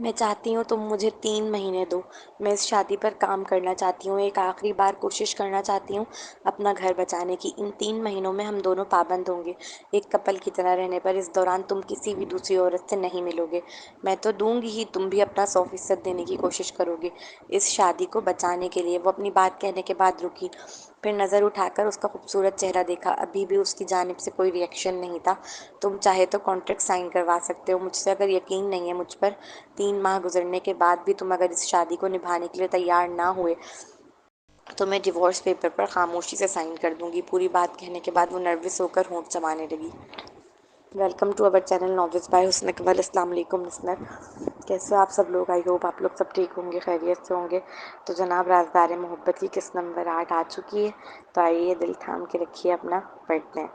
میں چاہتی ہوں تم مجھے 3 مہینے دو۔ میں اس شادی پر کام کرنا چاہتی ہوں، ایک آخری بار کوشش کرنا چاہتی ہوں اپنا گھر بچانے کی۔ ان 3 مہینوں میں ہم دونوں پابند ہوں گے، ایک کپل کی طرح رہنے پر۔ اس دوران تم کسی بھی دوسری عورت سے نہیں ملو گے۔ میں تو دوں گی ہی، تم بھی اپنا 100% دینے کی کوشش کرو گے اس شادی کو بچانے کے لیے۔ وہ اپنی بات کہنے کے بعد رکی، پھر نظر اٹھا کر اس کا خوبصورت چہرہ دیکھا۔ ابھی بھی اس کی جانب سے کوئی ری ایکشن نہیں تھا۔ تم چاہے تو کانٹریکٹ سائن کروا سکتے ہو مجھ سے، اگر یقین نہیں ہے مجھ پر۔ 3 ماہ گزرنے کے بعد بھی تم اگر اس شادی کو نبھانے کے لیے تیار نہ ہوئے تو میں ڈیورس پیپر پر خاموشی سے سائن کر دوں گی۔ پوری بات کہنے کے بعد وہ نروس ہو کر ہونٹ چبانے لگی۔ Welcome to our channel novels by Hassan Iqbal. السلام علیکم لسنر، کیسے ہو آپ سب لوگ؟ آئی ہوپ آپ لوگ سب ٹھیک ہوں گے، خیریت سے ہوں گے۔ تو جناب رازدار محبت کی قسط نمبر 8 آ چکی ہے، تو آئیے دل تھام کے رکھیے اپنا، پڑھتے ہیں۔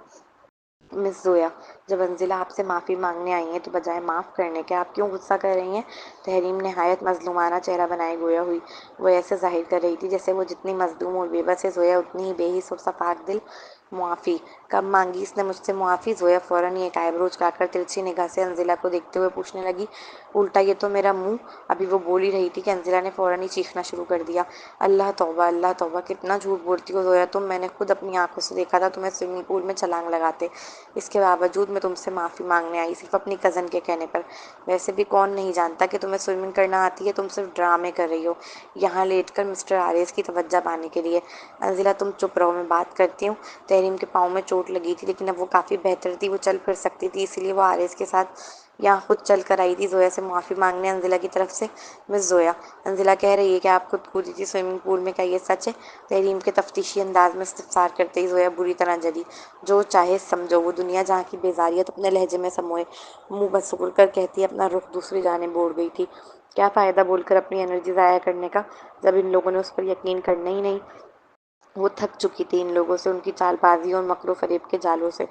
مس زویا، جب انزلہ آپ سے معافی مانگنے آئی ہیں تو بجائے معاف کرنے کے آپ کیوں غصہ کر رہی ہیں؟ تحریم نہایت مظلومانہ چہرہ بنائے گویا ہوئی۔ وہ ایسے ظاہر کر رہی تھی جیسے وہ جتنی مصدوم اور بے بس ہے، زویا اتنی ہی بے حس اور صفاک دل۔ معافی؟ کب مانگی اس نے مجھ سے معافی؟ زویا فوراً ایک آئی برو اچکا کر ترچھی نگاہ سے انزلہ کو دیکھتے ہوئے پوچھنے لگی۔ الٹا یہ تو میرا منہ۔ ابھی وہ بول ہی رہی تھی کہ انزلہ نے فوراً ہی چیخنا شروع کر دیا۔ اللہ توبہ، اللہ توبہ، کتنا جھوٹ بولتی ہو زویا تم! میں نے خود اپنی آنکھوں سے دیکھا تھا تمہیں سوئمنگ پول میں چھلانگ لگاتے۔ اس کے باوجود میں تم سے معافی مانگنے آئی، صرف اپنی کزن کے کہنے پر۔ ویسے بھی کون نہیں جانتا کہ تمہیں سوئمنگ کرنا آتی ہے، تم صرف ڈرامے کر رہی ہو یہاں لیٹ کر مسٹر آریز کی توجہ پانے کے لیے۔ انزلہ تم چپ رہو، میں بات کرتی ہوں۔ تحریم کے پاؤں میں چوٹ لگی تھی لیکن اب وہ کافی بہتر تھی، وہ چل پھر سکتی تھی، اسی لیے وہ آریز کے ساتھ یہاں خود چل کر آئی تھی زویا سے معافی مانگنے انزلہ کی طرف سے۔ مس زویا، انزلہ کہہ رہی ہے کہ آپ خود کودی تھی سوئمنگ پول میں، کیا یہ سچ ہے؟ تحریم کے تفتیشی انداز میں استفسار کرتے ہی زویا بری طرح جلی۔ جو چاہے سمجھو، وہ دنیا جہاں کی بیزاریت اپنے لہجے میں سموئے، منہ بس سکڑ کر کہتی اپنا رخ دوسری جانب موڑ گئی تھی۔ کیا فائدہ بول کر اپنی انرجی ضائع کرنے کا، جب ان لوگوں نے اس پر یقین کرنا ہی نہیں؟ وہ تھک چکی تھی ان لوگوں سے، ان کی چال بازیوں اور مکر و فریب کے جالوں سے۔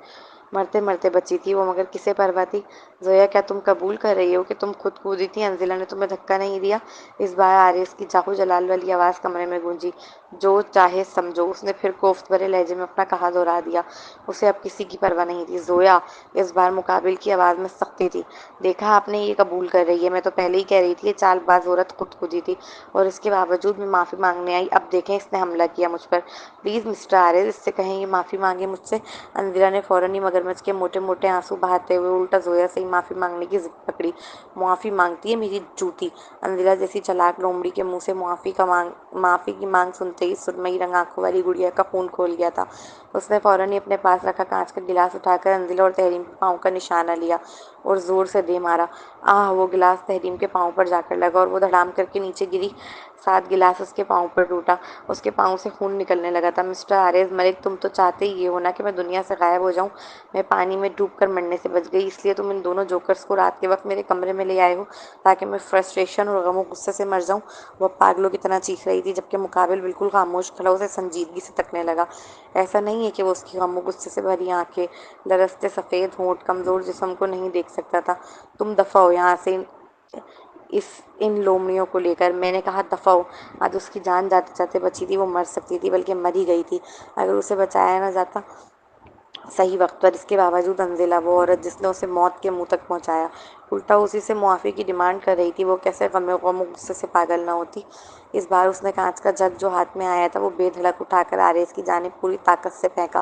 مرتے مرتے بچی تھی وہ، مگر کسے پرواہ تھی؟ زویا، کیا تم قبول کر رہی ہو کہ تم خود کودی تھی؟ انزلہ نے تمہیں دھکا نہیں دیا؟ اس بار آریز کی چاہو جلال والی آواز کمرے میں گونجی۔ جو چاہے سمجھو، اس نے پھر کوفت بھرے لہجے میں اپنا کہا دہرا دیا۔ اسے اب کسی کی پرواہ نہیں تھی۔ زویا، اس بار مقابل کی آواز میں سختی تھی، دیکھا آپ نے، یہ قبول کر رہی ہے۔ میں تو پہلے ہی کہہ رہی تھی یہ چال باز عورت خود کودی تھی، اور اس کے باوجود میں معافی مانگنے آئی۔ اب دیکھیں اس نے حملہ کیا مجھ پر۔ پلیز مسٹر آریز، اس سے کہیں یہ معافی مانگے مجھ سے۔ انزلہ نے فوراً ہی مگرمچھ کے موٹے موٹے آنسو بہاتے ہوئے الٹا زویا سے ہی معافی مانگنے کی ضد پکڑی۔ معافی مانگتی ہے میری جوتی! انزلہ جیسی چلاک لومڑی کے منہ سے معافی کی مانگ سنتے ہی سرمئی رنگ آنکھوں والی گڑیا کا خون کھول گیا تھا۔ اس نے فوراً ہی اپنے پاس رکھا کانچ کا گلاس اٹھا کر انزلہ اور تحریم کے پاؤں کا نشانہ لیا اور زور سے دے مارا۔ آہ! وہ گلاس تحریم کے پاؤں پر جا کر لگا اور وہ دھڑام کر کے نیچے گری۔ ساتھ گلاس اس کے پاؤں پر ٹوٹا، اس کے پاؤں سے خون نکلنے لگا تھا۔ مسٹر آریز ملک، تم تو چاہتے ہی یہ ہو نا کہ میں دنیا سے غائب ہو جاؤں؟ میں پانی میں ڈوب کر مرنے سے بچ گئی، اس لیے تم ان دونوں جوکرز کو رات کے وقت میرے کمرے میں لے آئے ہو تاکہ میں فرسٹریشن اور غم و غصے سے مر جاؤں؟ وہ پاگلوں کی طرح چیخ رہی تھی جبکہ مقابل بالکل خاموش کھڑا اسے سنجیدگی سے تکنے لگا۔ ایسا نہیں ہے کہ وہ اس کی غم و غصے سے بھری آنکھیں، لرزتے سفید ہونٹ، کمزور جسم کو نہیں دیکھ سکتا تھا۔ تم دفع ہو یہاں سے ان لومڑیوں کو لے کر، میں نے کہا دفع ہو! آج اس کی جان جاتے جاتے بچی تھی، وہ مر سکتی تھی بلکہ مر ہی گئی تھی اگر اسے بچایا نہ جاتا صحیح وقت پر۔ اس کے باوجود انزلہ، وہ عورت جس نے اسے موت کے منہ تک پہنچایا، الٹا اسی سے معافی کی ڈیمانڈ کر رہی تھی۔ وہ کیسے غم و غصے سے پاگل نہ ہوتی؟ اس بار اس نے کانچ کا جگ جو ہاتھ میں آیا تھا وہ بے دھڑک اٹھا کر آریز کی جانب پوری طاقت سے پھینکا۔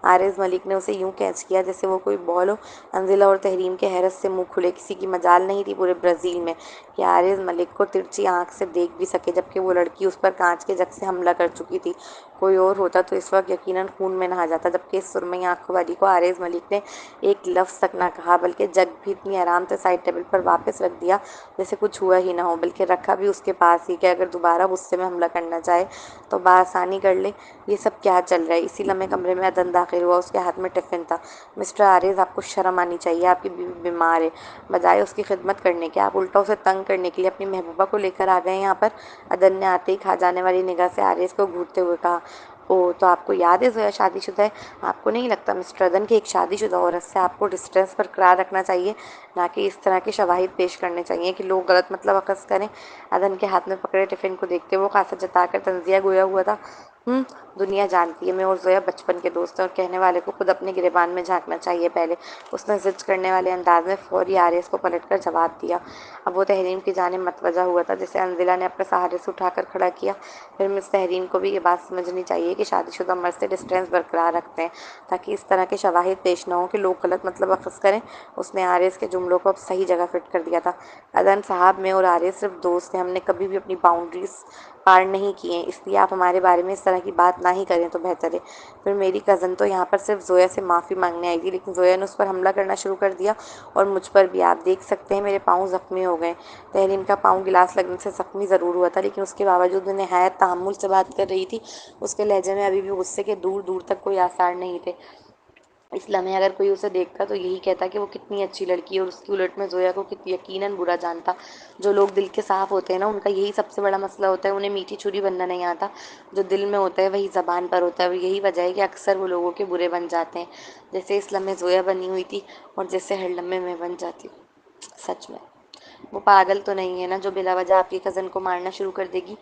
آریز ملک نے اسے یوں کیچ کیا جیسے وہ کوئی بال ہو۔ انزلہ اور تحریم کے حیرت سے منہ کھلے، کسی کی مجال نہیں تھی پورے برازیل میں کہ آریز ملک کو ترچھی آنکھ سے دیکھ بھی سکے، جبکہ وہ لڑکی اس پر کانچ کے جگ سے حملہ کر چکی تھی۔ کوئی اور ہوتا تو اس وقت یقیناً خون میں نہا جاتا، جبکہ اس سرمئی آنکھوں والی کو آریز ملک نے ایک لفظ تک نہ کہا، بلکہ جگ بھی اتنی آرام سے سائڈ ٹیبل پر واپس رکھ دیا جیسے کچھ ہوا ہی نہ ہو، بلکہ رکھا بھی اس کے پاس ہی کہ اگر دوبارہ غصے میں حملہ کرنا چاہے تو بآسانی کر لے۔ یہ سب کیا چل رہا ہے؟ اسی لمحے کمرے میں عدن داخل ہوا، اس کے ہاتھ میں ٹفن تھا۔ مسٹر آریز، آپ کو شرم آنی چاہیے، آپ کی بیوی بیمار ہے، بجائے اس کی خدمت کرنے کے آپ الٹا اسے تنگ کرنے کے لیے اپنی محبوبہ کو لے کر آ گئے یہاں پر۔ عدن نے آتے ہی کھا جانے والی نگاہ سے آریز کو گھورتے ہوئے کہا۔ اوہ، تو آپ کو یاد ہے زویا شادی شدہ ہے؟ آپ کو نہیں لگتا مسٹر عدن کہ ایک شادی شدہ عورت سے آپ کو ڈسٹینس برقرار رکھنا چاہیے، نہ کہ اس طرح کے شواہد پیش کرنے چاہیے کہ لوگ غلط مطلب اخذ کریں؟ عدن کے ہاتھ میں پکڑے ٹفن کو دیکھتے وہ خاصا جتا کر تنزیہ گویا ہوا تھا۔ ہوں دنیا جانتی ہے میں اور زویا بچپن کے دوست ہیں، اور کہنے والے کو خود اپنے گریبان میں جھانکنا چاہیے پہلے۔ اس نے ضد کرنے والے انداز میں فوری آریس کو پلٹ کر جواب دیا۔ اب وہ تحریم کی جانب متوجہ ہوا تھا، جسے انزلہ نے اپنے سہارے سے اٹھا کر کھڑا کیا۔ پھر مس تحریم کو بھی یہ بات سمجھنی چاہیے کہ شادی شدہ مرد سے ڈسٹینس برقرار رکھتے ہیں، تاکہ اس طرح کے شواہد پیش نہ ہوں کہ لوگ غلط مطلب اخذ کریں۔ اس نے آریس کے جملوں کو اب صحیح جگہ فٹ کر دیا تھا۔ عدن صاحب، میں اور آریس صرف دوست ہیں، ہم نے کبھی بھی اپنی باؤنڈریز پار نہیں کی ہیں، اس لیے آپ ہمارے بارے میں اس طرح کی بات نہ ہی کریں تو بہتر ہے۔ پھر میری کزن تو یہاں پر صرف زویا سے معافی مانگنے آئی تھی، لیکن زویا نے اس پر حملہ کرنا شروع کر دیا، اور مجھ پر بھی۔ آپ دیکھ سکتے ہیں میرے پاؤں زخمی ہو گئے۔ تحریم کا پاؤں گلاس لگنے سے زخمی ضرور ہوا تھا، لیکن اس کے باوجود وہ نہایت تحمل سے بات کر رہی تھی۔ اس کے لہجے میں ابھی بھی غصے کے دور دور تک کوئی آثار نہیں تھے۔ اس لمحے اگر کوئی اسے دیکھتا تو یہی کہتا کہ وہ کتنی اچھی لڑکی ہے، اور اس کی الٹ میں زویا کو یقیناً برا جانتا۔ جو لوگ دل کے صاف ہوتے ہیں نا، ان کا یہی سب سے بڑا مسئلہ ہوتا ہے، انہیں میٹھی چھری بننا نہیں آتا۔ جو دل میں ہوتا ہے وہی زبان پر ہوتا ہے، اور یہی وجہ ہے کہ اکثر وہ لوگوں کے برے بن جاتے ہیں، جیسے اس لمحے زویا بنی ہوئی تھی، اور جیسے ہر لمحے میں بن جاتی ہوں۔ سچ میں وہ پاگل تو نہیں ہے نا جو بلا وجہ آپ کی کزن کو مارنا شروع کر دے گی؟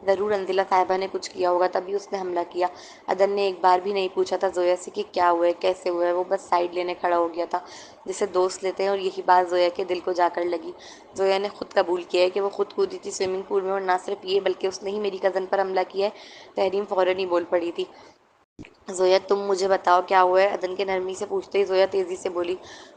ضرور انزلہ صاحبہ نے کچھ کیا ہوگا، تبھی اس نے حملہ کیا۔ عدن نے ایک بار بھی نہیں پوچھا تھا زویا سے کہ کیا ہوا ہے، کیسے ہوا ہے، وہ بس سائڈ لینے کھڑا ہو گیا تھا، جسے دوست لیتے ہیں، اور یہی بات زویا کے دل کو جا کر لگی۔ زویا نے خود قبول کیا ہے کہ وہ خود کودی تھی سوئمنگ پول میں، اور نہ صرف یہ بلکہ اس نے ہی میری کزن پر حملہ کیا ہے۔ تحریم فوراً ہی بول پڑی تھی۔ زویا، تم مجھے بتاؤ کیا ہوا ہے؟ عدن کے نرمی سے پوچھتے ہی زویا تیزی سے بولی،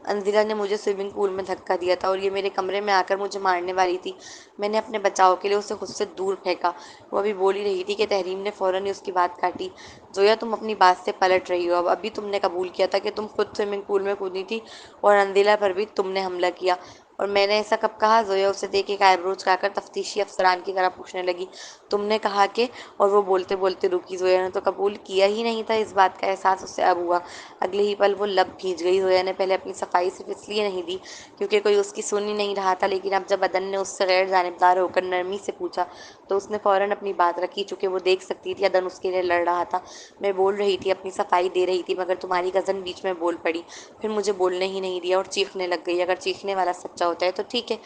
انزلہ نے مجھے سوئمنگ پول میں دھکا دیا تھا، اور یہ میرے کمرے میں آ کر مجھے مارنے والی تھی۔ میں نے اپنے بچاؤ کے لیے اسے خود سے دور پھینکا۔ وہ ابھی بول ہی رہی تھی کہ تحریم نے فوراً ہی اس کی بات کاٹی۔ زویا، تم اپنی بات سے پلٹ رہی ہو۔ ابھی تم نے قبول کیا تھا کہ تم خود سوئمنگ پول میں کودی تھی، اور انزلہ پر بھی تم نے حملہ کیا، اور میں نے ایسا کب کہا؟ زویا اسے دیکھ ایک آئی برو چڑھا کر تفتیشی افسران کی طرح پوچھنے لگی، تم نے کہا کہ؟ اور وہ بولتے بولتے رکی۔ زویا نے تو قبول کیا ہی نہیں تھا، اس بات کا احساس اسے اب ہوا۔ اگلے ہی پل وہ لب بھیج گئی۔ زویا نے پہلے اپنی صفائی صرف اس لیے نہیں دی کیونکہ کوئی اس کی سن ہی نہیں رہا تھا، لیکن اب جب عدن نے اس سے غیر جانبدار ہو کر نرمی سے پوچھا تو اس نے فوراً اپنی بات رکھی، چونکہ وہ دیکھ سکتی تھی عدن اس کے لیے لڑ رہا تھا۔ میں بول رہی تھی، اپنی صفائی دے رہی تھی، مگر تمہاری کزن بیچ میں بول پڑی، پھر مجھے بولنے ہی نہیں دیا، اور چیخنے لگ گئی۔ اگر چیخنے والا سچا ہوتا ہے تو ٹھیک ہے،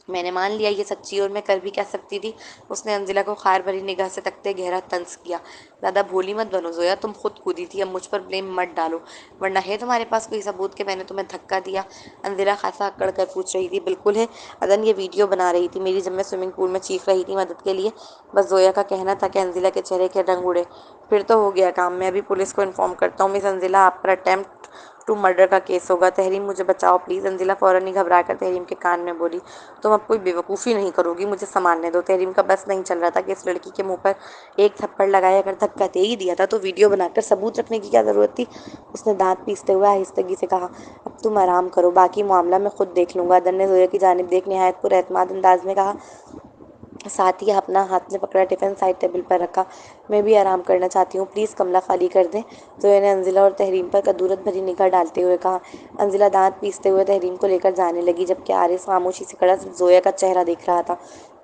میں نے مان لیا یہ سچی، اور میں کر بھی کیا سکتی تھی؟ اس نے انزلہ کو خار بھری نگاہ سے تکتے گہرا طنز کیا۔ زیادہ بھولی مت بنو زویا، تم خود کودی تھی، اب مجھ پر بلیم مت ڈالو، ورنہ ہے تمہارے پاس کوئی ثبوت کہ میں نے تمہیں دھکا دیا؟ انزلہ خاصا اکڑ کر پوچھ رہی تھی۔ بالکل ہے، عدن یہ ویڈیو بنا رہی تھی میری، جب میں سوئمنگ پول میں چیخ رہی تھی مدد کے لیے۔ بس زویا کا کہنا تھا کہ انزلہ کے چہرے کے رنگ اڑے۔ پھر تو ہو گیا کام، میں ابھی پولیس کو انفارم کرتا ہوں۔ مس انزلہ، آپ پر اٹیمپٹ ٹو مرڈر کا کیس ہوگا۔ تحریم، مجھے بچاؤ پلیز۔ انزلہ فوراً ہی گھبرا کر تحریم کے کان میں بولی، تم اب کوئی بیوقوفی نہیں کرو گی، مجھے سنبھالنے دو۔ تحریم کا بس نہیں چل رہا تھا کہ اس لڑکی کے منہ پر ایک تھپڑ لگائے، اگر دھکا دے ہی دیا تھا تو ویڈیو بنا کر ثبوت رکھنے کی کیا ضرورت تھی؟ اس نے دانت پیستے ہوئے آہستگی سے کہا، اب تم آرام کرو، باقی معاملہ میں خود دیکھ لوں گا۔ عدن نے زویا کی جانب دیکھ نہایت پر اعتماد انداز میں کہا، ساتھ ہی اپنا ہاتھ میں پکڑا ٹفن سائڈ ٹیبل پر رکھا۔ میں بھی آرام کرنا چاہتی ہوں، پلیز کمرہ خالی کر دیں۔ زویا نے انزلہ اور تحریم پر کدورت بھری نگاہ ڈالتے ہوئے کہا۔ انزلہ دانت پیستے ہوئے تحریم کو لے کر جانے لگی، جبکہ آرس خاموشی سے کھڑا صرف زویا کا چہرہ دیکھ رہا تھا۔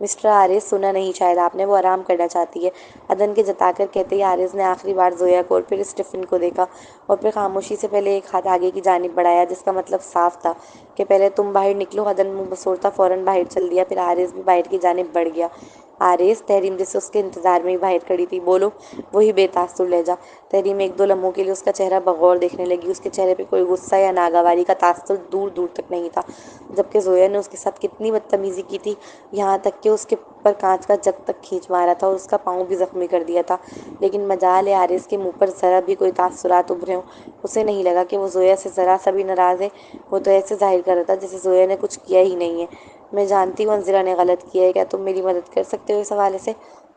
مسٹر آرس، سنا نہیں شاید آپ نے، وہ آرام کرنا چاہتی ہے، عدن کے جتا کر کہتے ہی آرس نے آخری بار زویا کو اور پھر اس ٹفن کو دیکھا، اور پھر خاموشی سے پہلے ایک ہاتھ آگے کی جانب بڑھایا، جس کا مطلب صاف تھا کہ پہلے تم باہر نکلو۔ عدن منہ بسوڑتا فوراً باہر چل دیا، پھر آرس بھی باہر کی جانب بڑھ گیا۔ آرس، تحریم جیسے اس کے انتظار میں ہی باہر کھڑی تھی، بولو، وہی بے تاثر لہجہ۔ تحریم ایک دو لمحوں کے لیے اس کا چہرہ بغور دیکھنے لگی، اس کے چہرے پہ کوئی غصہ یا ناگواری کا تاثر دور دور تک نہیں تھا، جبکہ زویا نے اس کے ساتھ کتنی بدتمیزی کی تھی، یہاں تک کہ اس کے پر کانچ کا جگ تک کھینچ مارا تھا اور اس کا پاؤں بھی زخمی کر دیا تھا، لیکن مجال ہے آرس کے منہ پر ذرا بھی کوئی تاثرات ابھرے ہوں۔ اسے نہیں لگا کہ وہ زویا سے ذرا سا بھی ناراض ہے، وہ تو ایسے ظاہر کر رہا تھا جیسے زویا نے کچھ کیا ہی نہیں ہے۔ میں جانتی ہوں انزلہ نے غلط کیا ہے، کیا تم میری مدد کر سکتے ہو اس حوالے سے؟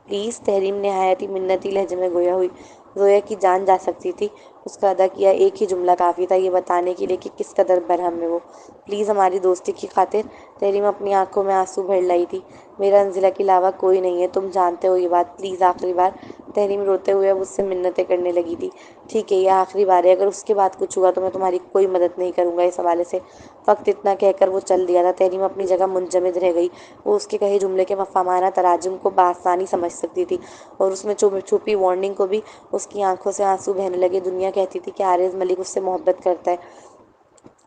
پلیز۔ تحریم نہایت ہی منتی لہجے میں گویا ہوئی۔ زویا کی جان جا سکتی تھی، اس کا ادا کیا ایک ہی جملہ کافی تھا یہ بتانے کے لیے کہ کس قدر برہم ہے وہ۔ پلیز، ہماری دوستی کی خاطر۔ تحریم اپنی آنکھوں میں آنسو بھر لائی تھی، میرا انزلہ کے علاوہ کوئی نہیں ہے، تم جانتے ہو یہ بات، پلیز آخری بار۔ تحریم روتے ہوئے اب اس سے منتیں کرنے لگی تھی، ٹھیک ہے، یہ آخری بار ہے، اگر اس کے بعد کچھ ہوا تو میں تمہاری کوئی مدد نہیں کروں گا اس حوالے سے۔ فقط اتنا کہہ کر وہ چل دیا تھا۔ تحریم اپنی جگہ منجمد رہ گئی، وہ اس کے کہے جملے کے مفہومانہ تراجم کو بآسانی سمجھ سکتی تھی، اور اس میں چھپی وارننگ کو بھی۔ اس کی آنکھوں سے آنسو بہنے لگے۔ دنیا کہتی تھی کہ عارض ملک اس سے محبت کرتا ہے،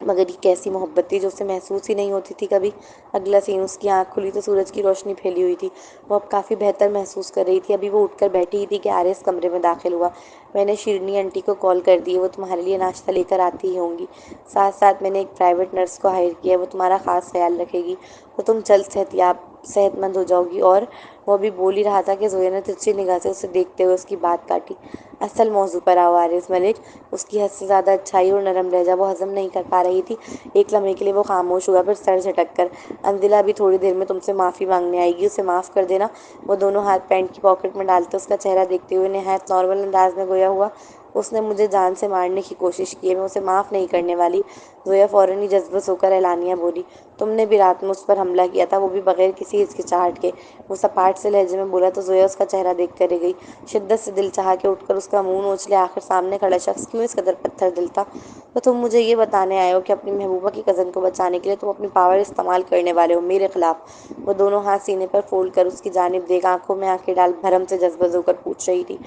مگر یہ کیسی محبت تھی جو اسے محسوس ہی نہیں ہوتی تھی کبھی۔ اگلا سین، اس کی آنکھ کھلی تو سورج کی روشنی پھیلی ہوئی تھی۔ وہ اب کافی بہتر محسوس کر رہی تھی۔ ابھی وہ اٹھ کر بیٹھی ہی تھی کہ آریس کمرے میں داخل ہوا۔ میں نے شیرنی آنٹی کو کال کر دی ہے، وہ تمہارے لیے ناشتہ لے کر آتی ہی ہوں گی۔ ساتھ ساتھ میں نے ایک پرائیویٹ نرس کو ہائر کیا ہے، وہ تمہارا خاص خیال رکھے گی، تو تم جلد صحت مند ہو جاؤ گی۔ اور وہ ابھی بول ہی رہا تھا کہ زویا نے ترچھی نگاہ سے اسے دیکھتے ہوئے اس کی بات کاٹی۔ اصل موضوع پر آؤ آرز ملک۔ اس کی حد سے زیادہ اچھائی اور نرم لہجہ وہ ہضم نہیں کر پا رہی تھی۔ ایک لمحے کے لیے وہ خاموش ہوا، پھر سر جھٹک کر، انزلہ ابھی تھوڑی دیر میں تم سے معافی مانگنے آئے گی، اسے معاف کر دینا۔ وہ دونوں ہاتھ پینٹ کی پاکٹ میں ڈالتے اس کا چہرہ دیکھتے ہوئے نہایت نارمل انداز میں گویا ہوا، اس نے مجھے جان سے مارنے کی کوشش کی ہے، میں اسے معاف نہیں کرنے والی۔ زویا فوراً ہی جذبس ہو کر اعلانیہ بولی، تم نے بھی رات میں اس پر حملہ کیا تھا، وہ بھی بغیر کسی ہچکچاہٹ کے۔ وہ سپاٹ سے لہجے میں بولا تو زویا اس کا چہرہ دیکھ کر رہ گئی۔ شدت سے دل چاہا کہ اٹھ کر اس کا منہ نوچ لے، آخر سامنے کھڑا شخص کیوں اس قدر پتھر دل تھا۔ تو تم مجھے یہ بتانے آئے ہو کہ اپنی محبوبہ کی کزن کو بچانے کے لیے تم اپنی پاور استعمال کرنے والے ہو میرے خلاف۔ وہ دونوں ہاتھ سینے پر فولڈ کر اس کی جانب دیکھ آنکھوں میں آنکھیں ڈال بھرم سے جذبز ہو کر پوچھ رہی تھی،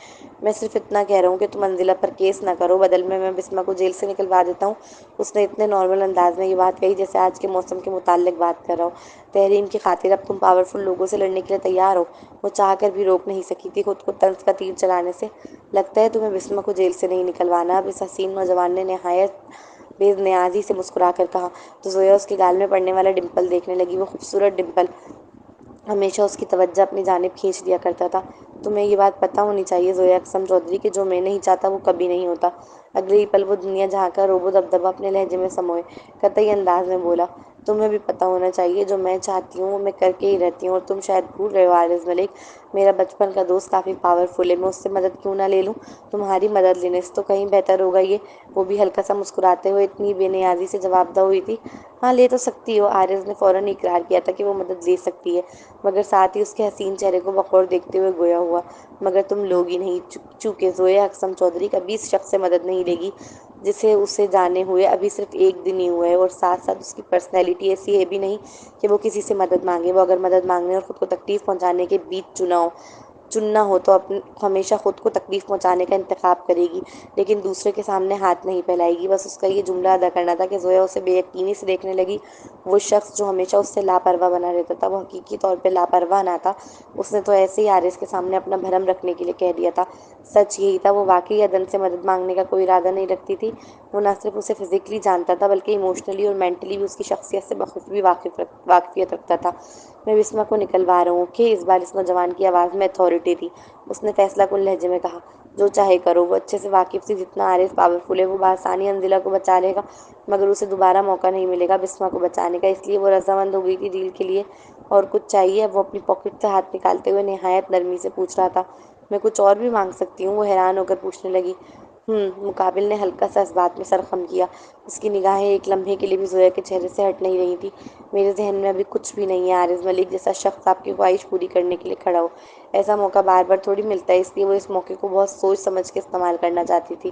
میں صرف اتنا کہہ رہا ہوں کہ تم انزلہ پر کیس نہ کرو، بدل میں بسمہ کو جیل سے نکلوا دیتا ہوں۔ اس نے اتنے نارمل انداز میں یہ بات کہی جیسے آج کے موسم کے متعلق بات کر رہا ہو۔ تحریم کی خاطر اب تم پاورفل لوگوں سے لڑنے کے لیے تیار ہو؟ وہ چاہ کر بھی روک نہیں سکی تھی خود کو طنز کا تیر چلانے سے۔ لگتا ہے تمہیں بسمہ کو جیل سے نہیں نکلوانا اب، اس حسین نوجوان نے نہایت بے نیازی سے مسکرا کر کہا، تو زویا اس کے گال میں پڑنے والا ڈمپل دیکھنے لگی، وہ خوبصورت ڈمپل ہمیشہ اس کی توجہ اپنی جانب کھینچ لیا کرتا تھا۔ تمہیں یہ بات پتہ ہونی چاہیے زویا اقسم چودھری کہ جو میں نہیں چاہتا وہ کبھی نہیں ہوتا۔ اگلے ہی پل وہ دنیا جہاں کا روب و دبدبہ اپنے لہجے میں سموئے قطعی انداز میں بولا، تمہیں بھی پتہ ہونا چاہیے جو میں چاہتی ہوں وہ میں کر کے ہی رہتی ہوں، اور تم شاید بھول رہے ہو عارض ملک، میرا بچپن کا دوست کافی پاورفل ہے، میں اس سے مدد کیوں نہ لے لوں؟ تمہاری مدد لینے سے تو کہیں بہتر ہوگا یہ۔ وہ بھی ہلکا سا مسکراتے ہوئے اتنی بے نیازی سے جواب دہ ہوئی تھی۔ ہاں لے تو سکتی ہو، عارض نے فوراً اقرار کیا تھا کہ وہ مدد لے سکتی ہے، مگر ساتھ ہی اس کے حسین چہرے کو بغور دیکھتے ہوئے گویا ہوا، مگر تم لوگ ہی نہیں، چونکہ زویا اقسم چودھری کبھی اس شخص سے مدد نہیں لے گی جسے اسے جانے ہوئے ابھی صرف ایک دن ہی ہوا ہے، اور ساتھ ساتھ اس کی پرسنالٹی ایسی ہے بھی نہیں کہ وہ کسی سے مدد مانگے۔ وہ اگر مدد مانگنے اور خود کو تکلیف پہنچانے کے بیچ چننا ہو تو ہمیشہ خود کو تکلیف پہنچانے کا انتخاب کرے گی، لیکن دوسرے کے سامنے ہاتھ نہیں پھیلائے گی۔ بس اس کا یہ جملہ ادا کرنا تھا کہ زویا اسے بے یقینی سے دیکھنے لگی۔ وہ شخص جو ہمیشہ اس سے لاپرواہ بنا رہتا تھا وہ حقیقی طور پہ لاپرواہ نہ تھا، اس نے تو ایسے ہی عارض کے سامنے اپنا بھرم رکھنے کے لیے کہہ دیا تھا۔ سچ یہی تھا، وہ واقعی عدن سے مدد مانگنے کا کوئی ارادہ نہیں رکھتی تھی۔ وہ نہ صرف اسے فزیکلی جانتا تھا بلکہ ایموشنلی اور مینٹلی بھی اس کی شخصیت سے بخوبی واقفیت رکھتا تھا۔ میں بسمہ کو نکلوا رہا ہوں کہ اس بار اس نوجوان کی آواز میں اتھارٹی تھی، اس نے فیصلہ کن لہجے میں کہا، جو چاہے کرو۔ وہ اچھے سے واقف تھی جتنا عارض پاورفل ہے وہ بآسانی انزلہ کو بچا لے گا، مگر اسے دوبارہ موقع نہیں ملے گا بسمہ کو بچانے کا، اس لیے وہ رضامند ہو گئی تھی ڈیل کے لیے۔ اور کچھ چاہیے؟ اب وہ اپنی پاکٹ سے ہاتھ نکالتے ہوئے نہایت نرمی سے پوچھ رہا تھا۔ میں کچھ اور بھی مانگ سکتی ہوں؟ وہ حیران ہو کر پوچھنے لگی۔ مقابل نے ہلکا سا اس بات میں سر خم کیا، اس کی نگاہیں ایک لمحے کے لیے بھی زویا کے چہرے سے ہٹ نہیں رہی تھی۔ میرے ذہن میں ابھی کچھ بھی نہیں ہے عارض ملک جیسا شخص آپ کی خواہش پوری کرنے کے لیے کھڑا ہو، ایسا موقع بار بار تھوڑی ملتا ہے، اس لیے وہ اس موقع کو بہت سوچ سمجھ کے استعمال کرنا چاہتی تھی۔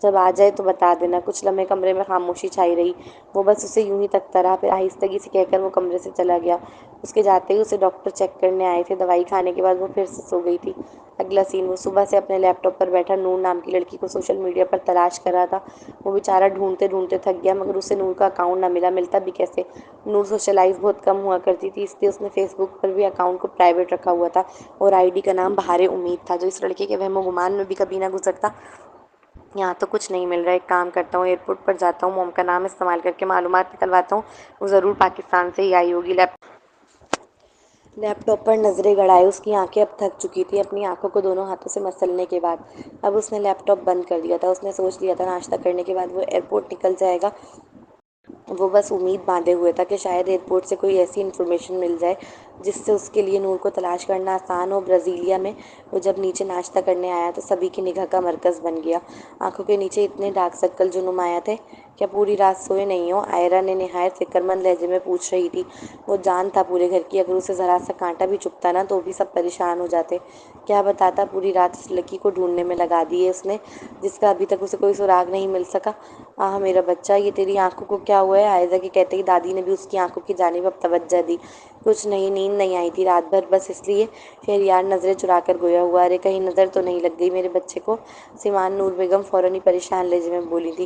جب آ جائے تو بتا دینا۔ کچھ لمحے کمرے میں خاموشی چھائی رہی، وہ بس اسے یوں ہی تکتا رہا، پھر آہستگی سے کہہ کر وہ کمرے سے چلا گیا۔ اس کے جاتے ہی اسے ڈاکٹر چیک کرنے آئے تھے، دوائی کھانے کے بعد وہ پھر سے سو گئی تھی۔ اگلا سین، وہ صبح سے اپنے لیپ ٹاپ پر بیٹھا نور نام کی لڑکی کو سوشل میڈیا پر تلاش کر رہا تھا۔ وہ بیچارہ ڈھونڈتے ڈھونڈتے تھک گیا، مگر اسے نور کا اکاؤنٹ نہ ملا، ملتا بھی کیسے؟ نور سوشلائز بہت کم ہوا کرتی تھی، اس لیے اس نے فیس بک پر بھی اکاؤنٹ کو پرائیویٹ رکھا ہوا تھا، اور آئی ڈی کا نام بہار امید تھا، جو اس لڑکے کے وہم و گمان میں بھی کبھی نہ گزرتا۔ یہاں تو کچھ نہیں مل رہا، ایک کام کرتا ہوں، ایئرپورٹ پر جاتا ہوں، موم کا نام استعمال کر کے معلومات نکلواتا ہوں، وہ ضرور پاکستان سے ہی آئی ہوگی۔ لیپ ٹاپ پر نظریں گڑائے، اس کی آنکھیں اب تھک چکی تھیں اپنی آنکھوں کو دونوں ہاتھوں سے مسلنے کے بعد۔ اب اس نے لیپ ٹاپ بند کر دیا تھا، اس نے سوچ لیا تھا ناشتہ کرنے کے بعد وہ ایئرپورٹ نکل جائے گا۔ وہ بس امید باندھے ہوئے تھا کہ شاید ایئرپورٹ سے کوئی ایسی انفارمیشن مل جائے جس سے اس کے لیے نور کو تلاش کرنا آسان ہو۔ برازیلیا میں وہ جب نیچے ناشتہ کرنے آیا تو سبھی کی نگاہ کا مرکز بن گیا۔ آنکھوں کے نیچے اتنے ڈارک سرکل جو نمایاں تھے۔ کیا پوری رات سوئے نہیں ہو؟ آئرہ نے نہایت فکر مند لہجے میں پوچھ رہی تھی۔ وہ جان تھا پورے گھر کی اگر اسے ذرا سا کانٹا بھی چبھتا نا تو بھی سب پریشان ہو جاتے۔ کیا بتاتا، پوری رات اس لڑکی کو ڈھونڈنے میں لگا دی ہے اس نے، جس کا ابھی تک اسے کوئی سراغ نہیں مل سکا۔ آہ میرا بچہ، یہ تیری آنکھوں کو کیا ہوا ہے؟ عائزہ کے کہتے ہی دادی نے بھی اس کی آنکھوں کی جانب اب توجہ دی۔ کچھ نہیں، نیند نہیں آئی تھی رات بھر، بس اس لیے۔ شہریار نظریں چرا کر گویا ہوا، ارے کہیں نظر تو نہیں لگ گئی میرے بچے کو؟ سیمان نور بیگم فوراً ہی پریشان لہجے میں بولی تھی،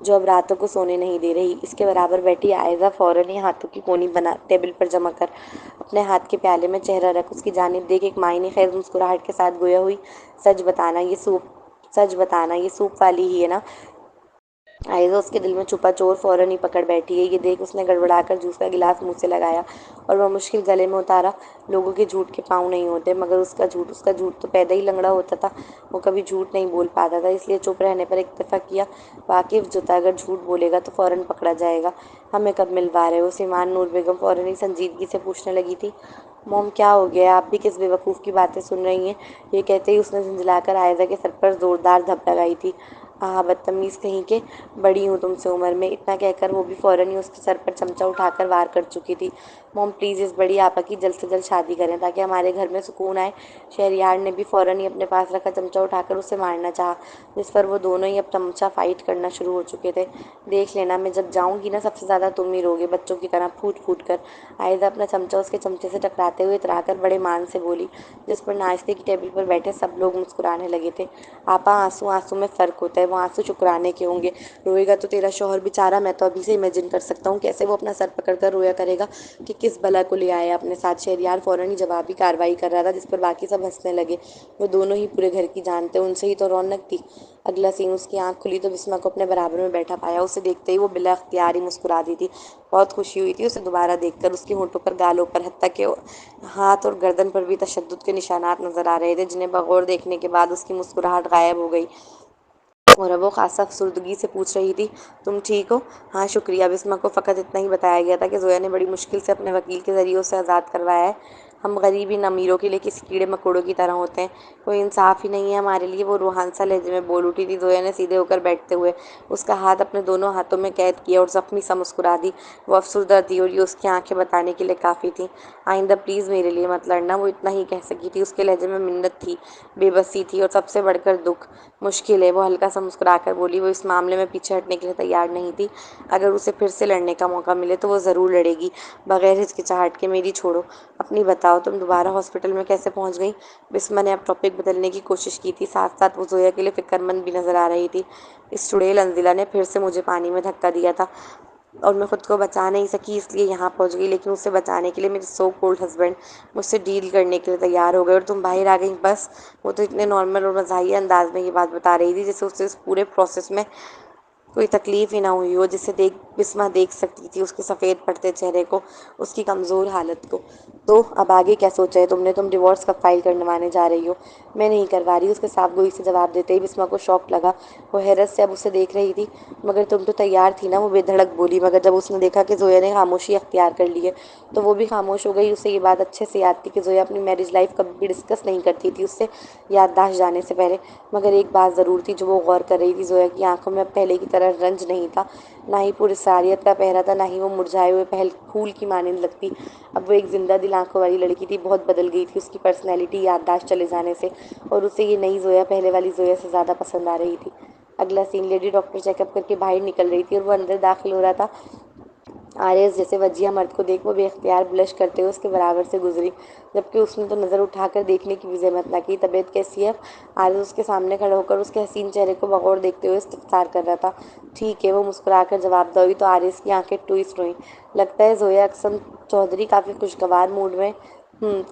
جو اب راتوں کو سونے نہیں دے رہی۔ اس کے برابر بیٹھی عائزہ فوراً ہی ہاتھوں کی کونی بنا ٹیبل پر جمع کر اپنے ہاتھ کے پیالے میں چہرہ رکھ اس کی جانب دیکھ ایک معنی خیز مسکراہٹ کے ساتھ گویا ہوئی، سچ بتانا یہ سوپ والی ہی ہے نا؟ عائزہ اس کے دل میں چھپا چور فوراً ہی پکڑ بیٹھی ہے۔ یہ دیکھ اس نے گڑبڑا کر جوس کا گلاس منہ سے لگایا اور وہ مشکل گلے میں اتارا۔ لوگوں کے جھوٹ کے پاؤں نہیں ہوتے، مگر اس کا جھوٹ تو پیدا ہی لنگڑا ہوتا تھا۔ وہ کبھی جھوٹ نہیں بول پاتا تھا، اس لیے چپ رہنے پر اکتفا کیا۔ واقف جو تھا اگر جھوٹ بولے گا تو فوراً پکڑا جائے گا۔ ہمیں کب ملوا رہے ہو؟ سیمان نور بیگم فوراً ہی سنجیدگی سے پوچھنے لگی تھی۔ موم کیا ہو گیا؟ آپ بھی کس بے وقوف کی باتیں سن رہی ہیں؟ یہ کہتے ہی اس نے جھنجھلا کر عائزہ کے سر پر زوردار دھپ لگائی تھی۔ آہا بدتمیز کہیں کے، بڑی ہوں تم سے عمر میں۔ اتنا کہہ کر وہ بھی فوراً ہی اس کے سر پر چمچہ اٹھا کر وار کر چکی تھی۔ موم پلیز اس بڑی آپا کی جلد سے جلد شادی کریں تاکہ ہمارے گھر میں سکون آئے۔ شہریار نے بھی فوراً ہی اپنے پاس رکھا چمچہ اٹھا کر اسے مارنا چاہا، جس پر وہ دونوں ہی اب تماشا فائٹ کرنا شروع ہو چکے تھے۔ دیکھ لینا میں جب جاؤں گی نا سب سے زیادہ تم ہی روگے، بچوں کی طرح پھوٹ پھوٹ کر۔ عائزہ اپنا چمچہ اس کے چمچے سے ٹکراتے ہوئے اترا کر بڑے مان سے بولی، جس پر ناشتے کی ٹیبل پر بیٹھے سب لوگ مسکرانے لگے تھے۔ آپا آنسو میں فرق ہوتا ہے، وہ آنسو شکرانے کے ہوں گے۔ روئے گا تو تیرا شوہر بیچارہ، میں تو ابھی سے امیجن کر سکتا ہوں کیسے وہ اپنا سر پکڑ کر رویا کرے گا کہ کس بلا کو لے آیا اپنے ساتھ۔ شہریار فوراً ہی جوابی کارروائی کر رہا تھا، جس پر باقی سب ہنسنے لگے۔ وہ دونوں ہی پورے گھر کی جان تھے، ان سے ہی تو رونق تھی۔ اگلا سین اس کی آنکھ کھلی تو بسمہ کو اپنے برابر میں بیٹھا پایا۔ اسے دیکھتے ہی وہ بلا اختیار ہی مسکرا دی تھی۔ بہت خوشی ہوئی تھی اسے دوبارہ دیکھ کر۔ اس کے ہونٹوں پر، گالوں پر، حتیٰ کہ ہاتھ اور گردن پر بھی تشدد کے نشانات نظر آ رہے تھے، جنہیں بغور دیکھنے کے بعد اس کی مسکراہٹ غائب ہو گئی اور اب وہ خاصہ افسردگی سے پوچھ رہی تھی، تم ٹھیک ہو؟ ہاں شکریہ۔ بسمہ کو فقط اتنا ہی بتایا گیا تھا کہ زویا نے بڑی مشکل سے اپنے وکیل کے ذریعے اسے آزاد کروایا ہے۔ ہم غریب ان امیروں کے لیے کسی کیڑے مکوڑوں کی طرح ہوتے ہیں، کوئی انصاف ہی نہیں ہے ہمارے لیے، وہ روحان سا لہجے میں بول اٹھی تھی۔ زویا نے سیدھے ہو کر بیٹھتے ہوئے اس کا ہاتھ اپنے دونوں ہاتھوں میں قید کیا اور زخمی سا مسکرا دی۔ وہ افسردہ تھی اور یہ اس کی آنکھیں بتانے کے لیے کافی تھیں۔ آئندہ پلیز میرے لیے مت لڑنا، وہ اتنا ہی کہہ سکی تھی۔ اس کے لہجے میں منت تھی، بے بسی تھی اور سب سے بڑھ کر دکھ۔ مشکل ہے، وہ ہلکا سا مسکرا کر بولی۔ وہ اس معاملے میں پیچھے ہٹنے کے لیے تیار نہیں تھی۔ اگر اسے پھر سے لڑنے کا موقع ملے تو وہ ضرور لڑے گی، بغیر ہچکچاہٹ کے۔ میری چھوڑو، اپنی بتاؤ، تم دوبارہ ہاسپٹل میں کیسے پہنچ گئیں؟ بسمہ نے اب ٹاپک بدلنے کی کوشش کی تھی، ساتھ ساتھ وہ زویا کے لیے فکر مند بھی نظر آ رہی تھی۔ اس چڑیل انزلہ نے پھر سے مجھے پانی میں دھکا دیا تھا اور میں خود کو بچا نہیں سکی، اس لیے یہاں پہنچ گئی، لیکن اسے بچانے کے لیے میرے سو کولڈ ہسبینڈ مجھ سے ڈیل کرنے کے لیے تیار ہو گئے اور تم باہر آ گئیں۔ بس وہ تو اتنے نارمل اور مزاحیہ انداز میں یہ بات بتا رہی تھی جیسے اسے اس پورے پروسیس میں کوئی تکلیف ہی نہ ہوئی ہو، جسے بسمہ دیکھ سکتی تھی، اس کے سفید پڑتے چہرے کو، اس کی کمزور حالت کو۔ تو اب آگے کیا سوچا ہے تم نے؟ تم ڈیورس کب فائل کروانے جا رہی ہو؟ میں نہیں کروا رہی، اس کے صاف گوئی سے جواب دیتے ہی بسمہ کو شوق لگا۔ وہ حیرت سے اب اسے دیکھ رہی تھی۔ مگر تم تو تیار تھی نا؟ وہ بے دھڑک بولی۔ مگر جب اس نے دیکھا کہ زویا نے خاموشی اختیار کر لی ہے تو وہ بھی خاموش ہو گئی۔ اسے یہ بات اچھے سے یاد تھی کہ زویا اپنی میرج لائف کبھی بھی ڈسکس نہیں کرتی تھی اس سے یادداشت جانے سے پہلے۔ مگر ایک بات ضرور تھی جو وہ غور کر رہی تھی، زویا کی آنکھوں میں اب پہلے کی طرح رنج نہیں تھا، نہ ہی پراسراریت کا پہرا تھا، نہ ہی وہ مرجھائے ہوئے پھول کی مانند لگتی۔ اب وہ ایک زندہ دل آنکھوں والی لڑکی تھی، بہت بدل گئی تھی اس کی پرسنالٹی یادداشت چلے جانے سے، اور اسے یہ نئی زویا پہلے والی زویا سے زیادہ پسند آ رہی تھی۔ اگلا سین، لیڈی ڈاکٹر چیک اپ کر کے باہر نکل رہی تھی اور وہ اندر داخل ہو رہا تھا۔ آریس جیسے وجیہہ مرد کو دیکھ وہ بے اختیار بلش کرتے ہوئے اس کے برابر سے گزری، جبکہ اس نے تو نظر اٹھا کر دیکھنے کی بھی زحمت نہ کی۔ طبیعت کیسی ہے؟ آریس اس کے سامنے کھڑا ہو کر اس کے حسین چہرے کو بغور دیکھتے ہوئے استفسار کر رہا تھا۔ ٹھیک ہے، وہ مسکرا کر جواب دہی تو آریس کی آنکھیں ٹوئسٹ ہوئیں۔ لگتا ہے زویا اقسم چودھری کافی خوشگوار موڈ میں۔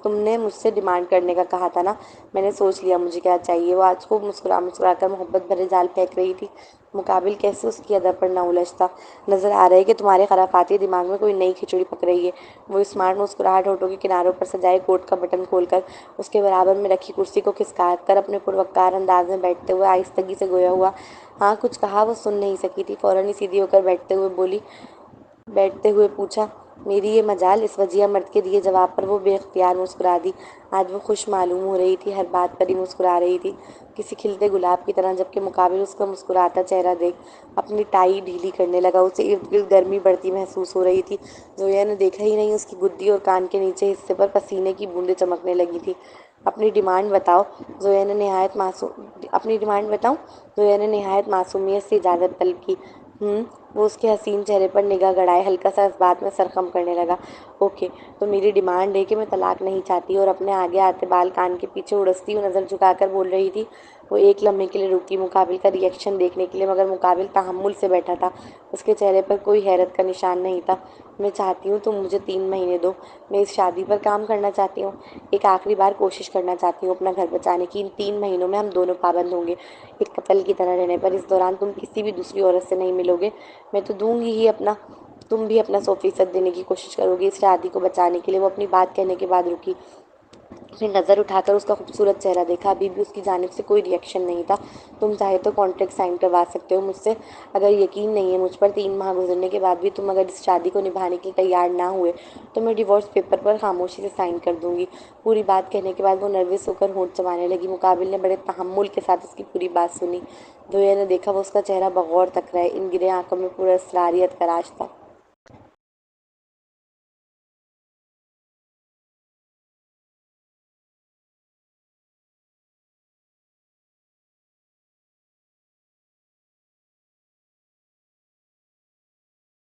تم نے مجھ سے ڈیمانڈ کرنے کا کہا تھا نا؟ میں نے سوچ لیا مجھے کیا چاہیے۔ وہ آج خوب مسکرا کر محبت بھرے جال پھینک رہی تھی۔ مقابل کیسے اس کی ادا پر نہ الجھتا۔ نظر آ رہا ہے کہ تمہارے خرافاتی دماغ میں کوئی نئی کھچڑی پک رہی ہے۔ وہ اسمارٹ مسکراہٹ ہونٹوں کے کناروں پر سجائے کوٹ کا بٹن کھول کر اس کے برابر میں رکھی کرسی کو کھسکا کر اپنے پروقار انداز میں بیٹھتے ہوئے آہستگی سے گویا ہوا۔ ہاں کچھ کہا؟ وہ سن نہیں سکی تھی، فوراً ہی سیدھی ہو کر بیٹھتے ہوئے پوچھا، میری یہ مجال؟ اس وجیہہ مرد کے دیے جواب پر وہ بے اختیار مسکرا دی۔ آج وہ خوش معلوم ہو رہی تھی، ہر بات پر ہی مسکرا رہی تھی، کسی کھلتے گلاب کی طرح، جبکہ مقابل اس کا مسکراتا چہرہ دیکھ اپنی ٹائی ڈھیلی کرنے لگا۔ اسے ارد گرد گرمی بڑھتی محسوس ہو رہی تھی۔ زویا نے دیکھا ہی نہیں، اس کی گدی اور کان کے نیچے حصے پر پسینے کی بوندیں چمکنے لگی تھیں۔ اپنی ڈیمانڈ بتاؤ، زویا نے نہایت معصومیت سے اجازت طلب کی۔ وہ اس کے حسین چہرے پر نگاہ گڑائے ہلکا سا اس بات میں سرخم کرنے لگا۔ اوکے، تو میری ڈیمانڈ ہے کہ میں طلاق نہیں چاہتی۔ اور اپنے آگے آتے بال کان کے پیچھے اڑستی ہوئی نظر جھکا کر بول رہی تھی۔ وہ ایک لمحے کے لیے رکی مقابل کا ری ایکشن دیکھنے کے لیے، مگر مقابل تحمل سے بیٹھا تھا، اس کے چہرے پر کوئی حیرت کا نشان نہیں تھا۔ میں چاہتی ہوں تم مجھے 3 مہینے دو، میں اس شادی پر کام کرنا چاہتی ہوں، ایک آخری بار کوشش کرنا چاہتی ہوں اپنا گھر بچانے کی۔ ان 3 مہینوں میں ہم دونوں پابند ہوں گے ایک کپل کی طرح رہنے پر۔ اس دوران تم کسی بھی دوسری عورت سے نہیں ملو گے، میں تو دوں گی ہی اپنا، تم بھی اپنا 100% دینے کی کوشش کرو گی اس شادی کو بچانے کے لیے۔ وہ اپنی بات کہنے کے بعد رکی، اس نے نظر اٹھا کر اس کا خوبصورت چہرہ دیکھا، ابھی بھی اس کی جانب سے کوئی ری ایکشن نہیں تھا۔ تم چاہے تو کانٹریکٹ سائن کروا سکتے ہو مجھ سے، اگر یقین نہیں ہے مجھ پر 3 ماہ گزرنے کے بعد بھی تم اگر اس شادی کو نبھانے کے لیے تیار نہ ہوئے تو میں ڈیورس پیپر پر خاموشی سے سائن کر دوں گی۔ پوری بات کہنے کے بعد وہ نروس ہو کر ہونٹ چبانے لگی۔ مقابل نے بڑے تحمل کے ساتھ اس کی پوری بات سنی۔ دھویا نے دیکھا وہ اس کا چہرہ بغور تک رہا ہے، ان گرے آنکھوں میں پورا اسرار، اعتراض تھا۔